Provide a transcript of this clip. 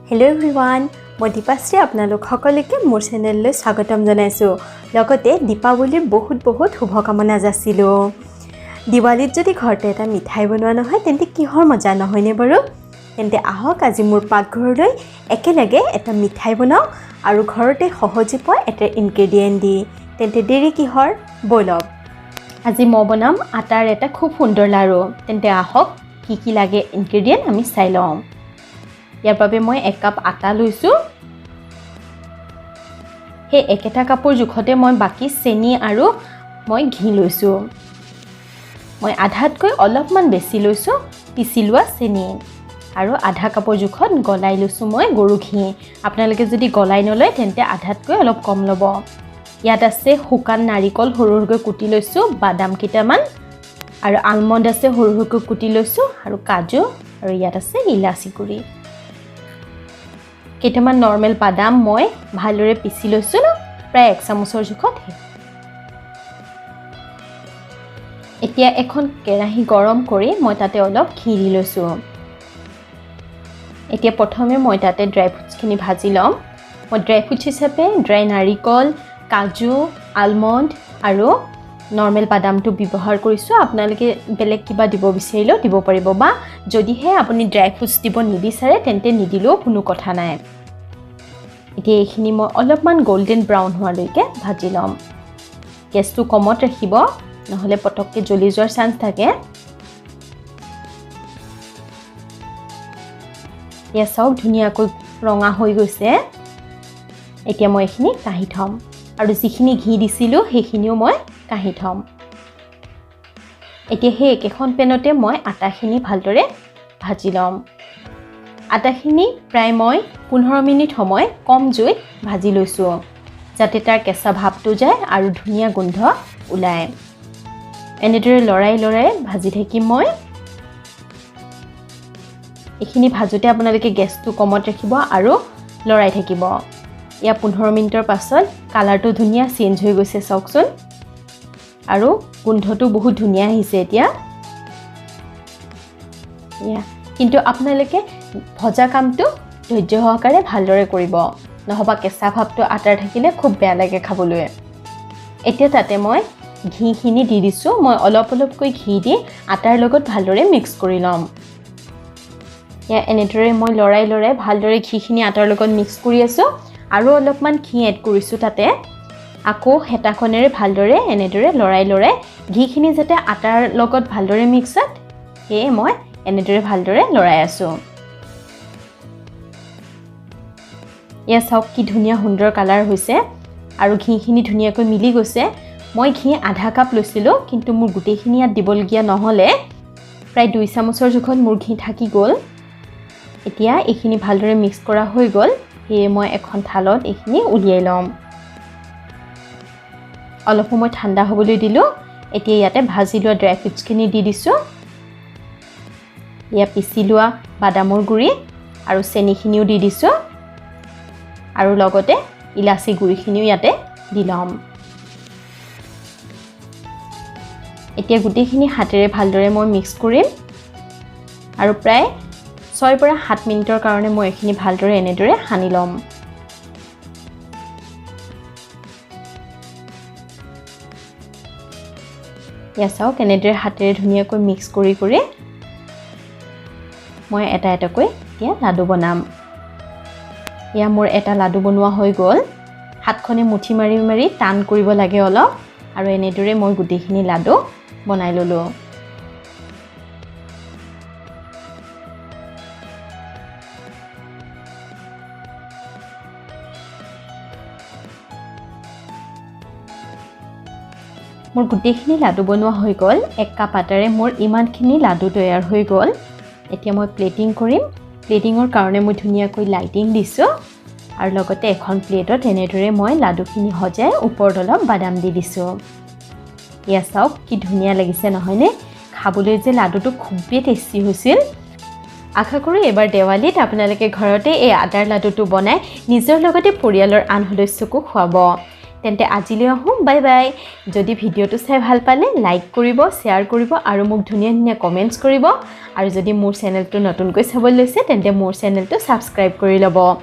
Hello everyone, মই Dipashri আপোনালোক সকলোকে মোৰ চেনেললৈ স্বাগতম জনাইছো। লগতে দীপাৱলীৰ বহুত শুভকামনা যাচিলো। দিৱালীত যদি ঘৰতে এটা মিঠাই বনোৱা নহয় তেন্তে কিহৰ মজা নহয়নে বাৰু? তেন্তে আহক আজি মোৰ পাকঘৰলৈ একেলগে এটা মিঠাই বনাও আৰু ঘৰতে সহজে পোৱা এটা ইনগ্ৰেডিয়েন্ট দি। তেন্তে দেৰি কিহৰ? বলক। আজি মই বনাম আটাৰ এটা খুব সুন্দৰ লাড়ু। তেন্তে আহক কি লাগে ইনগ্ৰেডিয়েন্ট আমি চাই লওঁ। ইয়াৰ বাবে মই 1 কাপ আটা লৈছো। হে একেটা কাপৰ জোখতে মই বাকি চেনি আৰু মই ঘি লৈছো। মই আধাতকৈ অলপমান বেছি লৈছো পিছি লোৱা চেনি আৰু আধা কাপৰ জোখত গলাই লৈছো মই গৰু ঘি। আপোনালোকে যদি গলাই নলয় তেন্তে আধাতকৈ অলপ কম ল'ব। ইয়াত আছে শুকান নাৰিকল সৰুকৈ কুটি লৈছো, বাদাম কেইটামান আৰু আলমণ্ড আছে সৰুকৈ কুটি লৈছো আৰু কাজু আৰু ইয়াত আছে ইলাচি গুৰি। কেইটামান নৰ্মেল বাদাম মই ভালদৰে পিছি লৈছো ন, প্ৰায় 1 চামুচৰ জোখত। এতিয়া এখন কেৰাহী গৰম কৰি মই তাতে অলপ ঘি দি লৈছো। এতিয়া প্ৰথমে মই তাতে ড্ৰাই ফ্ৰুটছখিনি ভাজি লম। মই ড্ৰাই ফ্ৰুটছ হিচাপে ড্ৰাই নাৰিকল, কাজু, আলমণ্ড আৰু নৰ্মেল বাদামটো ব্যৱহাৰ কৰিছো। আপোনালোকে বেলেগ কিবা দিব বিচাৰিলেও দিব পাৰিব, বা যদিহে আপুনি ড্ৰাই ফ্ৰুটছ দিব নিবিচাৰে তেন্তে নিদিলেও কোনো কথা নাই। এতিয়া এইখিনি মই অলপমান গোল্ডেন ব্ৰাউন হোৱালৈকে ভাজি ল'ম। গেছটো কমত ৰাখিব, নহ'লে পটককৈ জ্বলি যোৱাৰ চান্স থাকে। এয়া চাওক ধুনীয়াকৈ ৰঙা হৈ গৈছে। এতিয়া মই এইখিনি কাঢ়ি থ'ম আৰু যিখিনি ঘি দিছিলোঁ সেইখিনিও মই কাঢ়ি থ'ম। এতিয়া সেই একেখন পেনতে মই আটাখিনি ভালদৰে ভাজি ল'ম। আটাখিনি প্ৰায় মই 15 মিনিট সময় কম জুইত ভাজি লৈছোঁ, যাতে তাৰ কেঁচা ভাৱটো যায় আৰু ধুনীয়া গোন্ধ ওলায়। এনেদৰে লৰাই ভাজি থাকিম মই। এইখিনি ভাজোতে আপোনালোকে গেছটো কমত ৰাখিব আৰু লৰাই থাকিব। ইয়াৰ 15 মিনিটৰ পাছত কালাৰটো ধুনীয়া চেঞ্জ হৈ গৈছে চাওকচোন, আৰু গোন্ধটো বহুত ধুনীয়া আহিছে এতিয়া। কিন্তু আপোনালোকে ভজা কামটো ধৈৰ্য সহকাৰে ভালদৰে কৰিব, নহবা কেঁচা ভাৱটো আটাৰ থাকিলে খুব বেয়া লাগে খাবলৈ। এতিয়া তাতে মই ঘিখিনি দি দিছোঁ। মই অলপকৈ ঘি দি আটাৰ লগত ভালদৰে মিক্স কৰি ল'ম। এনেদৰে মই লৰাই ভালদৰে ঘিখিনি আটাৰ লগত মিক্স কৰি আছোঁ আৰু অলপমান ঘি এড কৰিছোঁ তাতে। আকৌ হেতাখনেৰে ভালদৰে এনেদৰে লৰাই ঘিখিনি যাতে আটাৰ লগত ভালদৰে মিক্স হয়, সেয়ে মই এনেদৰে ভালদৰে লৰাই আছোঁ। এয়া চাওক কি ধুনীয়া সুন্দৰ কালাৰ হৈছে আৰু ঘিখিনি ধুনীয়াকৈ মিলি গৈছে। মই ঘি আধা কাপ লৈছিলোঁ, কিন্তু মোৰ গোটেইখিনি ইয়াত দিবলগীয়া নহ'লে প্ৰায় 2 চামুচৰ জোখত মোৰ ঘি থাকি গ'ল। এতিয়া এইখিনি ভালদৰে মিক্স কৰা হৈ গ'ল, সেয়ে মই এখন থালত এইখিনি উলিয়াই ল'ম। অলপ সময় ঠাণ্ডা হ'বলৈ দিলোঁ। এতিয়া ইয়াতে ভাজি লোৱা ড্ৰাই ফ্ৰুটছখিনি দি দিছোঁ। এয়া পিচি লোৱা বাদামৰ গুড়ি আৰু চেনিখিনিও দি দিছোঁ আৰু লগতে ইলাচি গুড়িখিনিও ইয়াতে দি ল'ম। এতিয়া গোটেইখিনি হাতেৰে ভালদৰে মই মিক্স কৰিম আৰু প্ৰায় 6 পৰা 7 মিনিটৰ কাৰণে মই এইখিনি ভালদৰে এনেদৰে সানি ল'ম। এয়া চাওক এনেদৰে হাতেৰে ধুনীয়াকৈ মিক্স কৰি মই এটাকৈ এতিয়া লাডু বনাম। এয়া মোৰ এটা লাডু বনোৱা হৈ গ'ল। হাতখনে মুঠি মাৰি টান কৰিব লাগে অলপ, আৰু এনেদৰে মই গোটেইখিনি লাডু বনাই ল'লোঁ। মোৰ গোটেইখিনি লাডু বনোৱা হৈ গ'ল। 1 কাপ আটাৰে মোৰ ইমানখিনি লাডু তৈয়াৰ হৈ গ'ল। এতিয়া মই প্লেটিং কৰিম। প্লেটিঙৰ কাৰণে মই ধুনীয়াকৈ লাইটিং দিছোঁ আৰু লগতে এখন প্লেটত এনেদৰে মই লাডুখিনি সজাই ওপৰত অলপ বাদাম দি দিছোঁ। এয়া চাওক কি ধুনীয়া লাগিছে নহয়নে? খাবলৈ যে লাডুটো খুবেই টেষ্টি হৈছিল। আশা কৰোঁ এবাৰ দেৱালীত আপোনালোকে ঘৰতে এই আটাৰ লাডুটো বনাই নিজৰ লগতে পৰিয়ালৰ আন সদস্যকো খুৱাব। তেন্তে আজিলৈ আহোঁ বাই বাই যদি ভিডিঅ'টো চাই ভাল পালে লাইক কৰিব শ্বেয়াৰ কৰিব আৰু মোক ধুনীয়া ধুনীয়া কমেণ্টছ কৰিব আৰু যদি মোৰ চেনেলটো নতুনকৈ চাবলৈ লৈছে তেন্তে মোৰ চেনেলটো ছাবস্ক্ৰাইব কৰি ল'ব